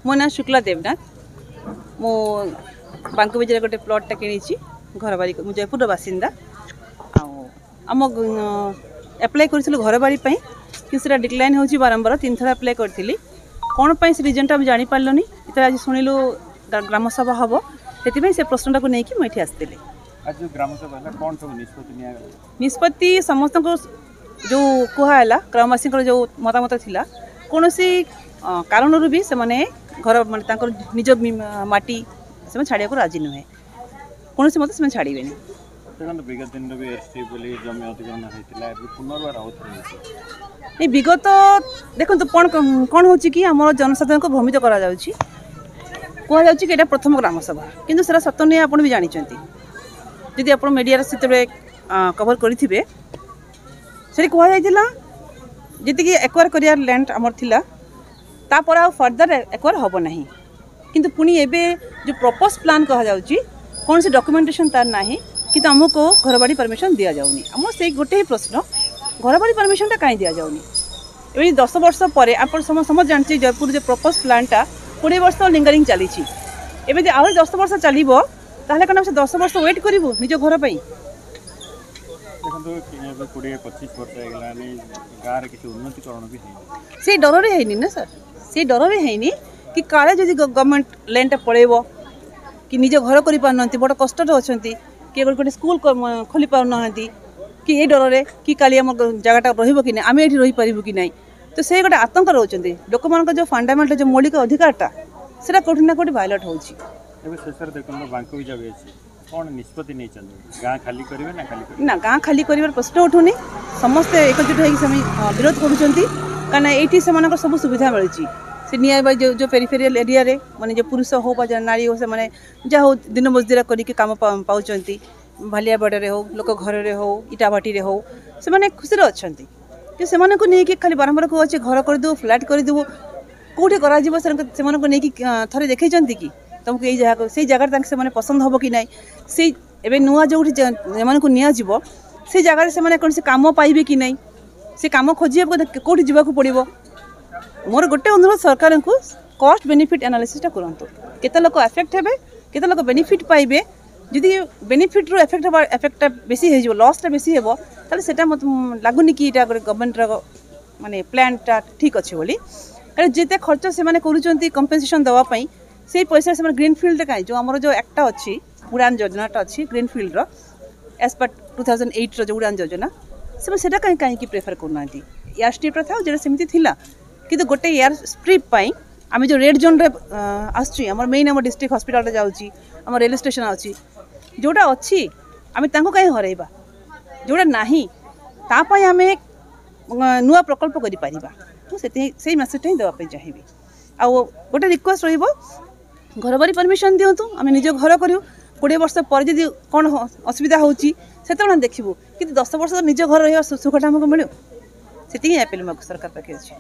मो ना शुक्ला देवनाथ मो बांक बजार गोटे प्लॉटा कि घर बाड़ी मुझे जयपुर बासिंदा आम एप्लाय कर घर बाड़ी कि डिक्लाइन हो बारंबार 3 थर एप्लाय करी कौन से रिजनटा आम जापारूनी इतना आज शुणिलु ग्राम सभा हम से प्रश्नटा को लेकिन मुझे आसती निष्पत्ति समस्त को जो कहला ग्रामवासी जो मतामत थिला कौन कारण भी से घर मानते निज माटी से छाड़िया को राजी नुहे कौन से मत छाड़े विगत देखो कौन कौन हो जनसाधारण को भ्रमित करा प्रथम ग्राम सभा किंतु सेरा सत्य नहीं आप भी जानते जदि आप मीडिया से कवर करेंगे से कहला जी एक्वायर कर लैंड आमर थिला तापर आ फर्दर एक्वायर हम ना किंतु पुणी एबे जो प्रपोज प्लान कह जाउची कौन से डॉक्यूमेंटेशन तार नाही कि आमको घर बाड़ी परमिशन दि जाऊनी आम से गोटे ही प्रश्न घर बाड़ी परमिशन कहीं दि जाऊनी ये 10 वर्ष पर आप समझ जानते जयपुर जो प्रपोज प्लानटा 20 वर्ष लिंगरिंग चली एवं आहरी 10 वर्ष चलो ताहले कौन से 10 वर्ष वेट करूँ निज घर पर से डर है ना सर से डर है कि काले जदि गवर्नमेंट लैंड पड़ेब कि निज घर कर बड़ कष्ट अच्छा किए गोटे स्कूल खोली पारना कि ये डर कि काली आम जगटा रही आम ये रही पारू कि ना तो से गोटे आतंक रोचे लोक मान जो फंडामेंटल जो मौलिक अधिकारटा से कौटी ना कौटी भायोलेट हो गाँ खाली कर प्रश्न उठुनी समस्ते एकजुट हो विरोध करुँच ये सब सुविधा मिली से नियर बाय जो पेरिफेरियल एरिया रे माने जो पुरुष हो नारी हो से माने जा हो दिन मजदूरा करके काम पाँच भालिया बड़े हो लोक घर हो इटा भाटी हो से माने खुशी अच्छा कि से नहीं खाली बारंबार को अच्छे घर करदेव फ्लैट करदेव कौटे कर थे देखी कि तुमको ये जगह से जगह से पसंद हम कि ना से एवं नुआ जो निजी से जगह से कौन से कम पाइबे कि ना से कम खोजे कौटी जावाक पड़ो मोर गोटे अनुरोध सरकार को कॉस्ट बेनिफिट एनालिसिस करूँ केते लोक एफेक्ट हेबे केते लोक बेनिफिट पाइबे जदि बेनिफिट रो एफेक्ट बेसी हो लॉसटा बेसी हेबो ताले सेटा मत लागुनी कि इटा गवर्नमेंट रो माने प्लानटा ठीक अच्छे बोली कारण जिते खर्च से माने करूचंती कंपेंसेशन दवा पई से पैसा से ग्रीन फील्ड कहीं जो आमर जो एक्टा अच्छी उड़ान योजनाटा अच्छी ग्रीन फील्ड रो एज पर 2008 रो जो उड़ान योजना से कहीं कहीं प्रेफर करना एयर स्ट्रिप था जो सेमती थिला कि गोटे एयर स्ट्रिप आम जो रेड जोन आम मेन आम डिस्ट्रिक्ट हॉस्पिटल जाऊँगी आम रेलवे स्टेशन अच्छी जोटा अच्छी आम कहीं हरइबा जोटा नहीं तापाई आम नुआ प्रकल्प कर मेसेज ही देवाई चाहिए आउ गोटे रिक्वेस्ट घर बारी परमिशन दिंतु आम निज घर करूँ 20 वर्ष पर जब कौन असुविधा होती देखू कि 10 वर्ष निज घर रहा सुखटा आमको मिलू से अपील सरकार पाखे अच्छे।